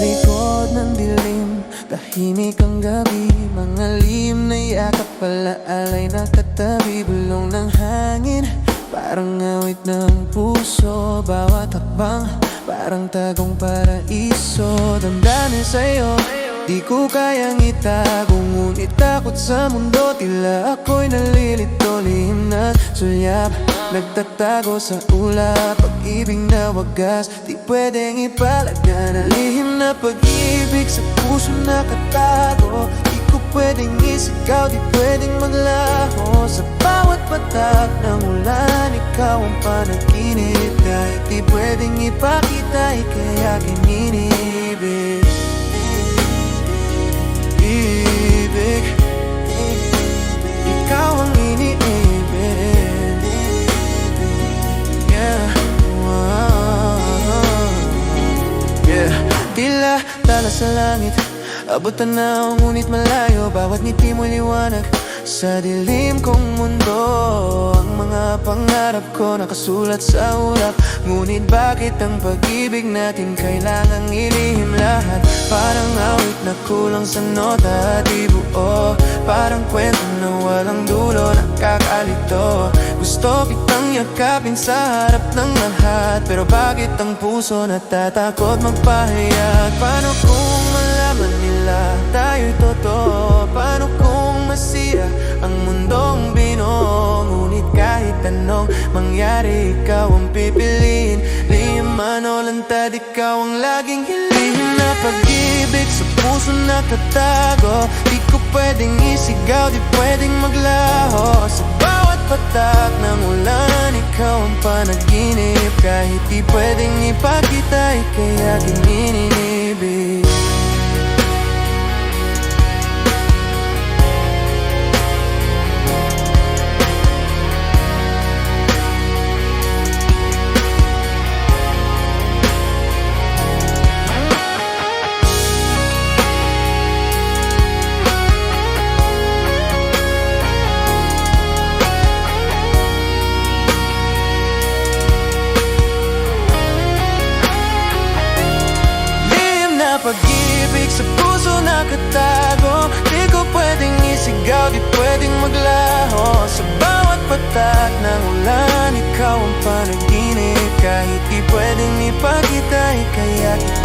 likod ng dilim, tahimik ang gabi. Mga lihim na yakap, alaalay na katabi. Bulong ng hangin, parang awit ng puso. Bawat hakbang, parang tagong paraiso. Damdamin sa'yo, di ko kayang itago. Ngunit takot sa mundo, tila ako'y nalilito. Lihim na sulyap, nagtatago sa ulap. Pag-ibig na wagas, di pwedeng ipalagan. Lihim na pag-ibig sa puso nakatago. Di ko pwedeng isigaw, di pwedeng maglaho. Sa bawat patak ng ulan, ikaw ang panaginip. Kahit di pwedeng ipakita, ika'y aking inibig. Ibig, ikaw ang iniibig. Yeah, yeah. Tila tala sa langit, abutan na ako ngunit malayo. Bawat ngiti mo'y liwanag sa dilim kong mundo. Ang mga pangarap ko nakasulat sa ulap. Ngunit bakit ang pag-ibig natin kailangang ilihim lahat? Parang awit na kulang sa nota at di buo. Parang kwento na walang dulo, nakakalito. Gusto kitang yakapin sa harap ng lahat, pero bakit ang puso natatakot magpahayag? Paano kung malaman nila tayo'y totoo? Paano kung masira ang mundong binuo? Ngunit kahit anong mangyari, ikaw ang pipiliin. Lihim man o lantad, ikaw ang laging hilihim na pag-ibig sa puso nakatago. Di ko pwedeng isigaw, di pwedeng maglaho. Sa bawat patak ng ulan, ikaw ang panaginip. Kahit di pwedeng ipakita, ika'y aking ininibig. Pag-ibig sa puso nakatago. Di ko pwedeng isigaw, di pwedeng maglaho. Sa bawat patak ng ulan, ikaw ang panaginip. Kahit di pwedeng ipakita, ika'y aking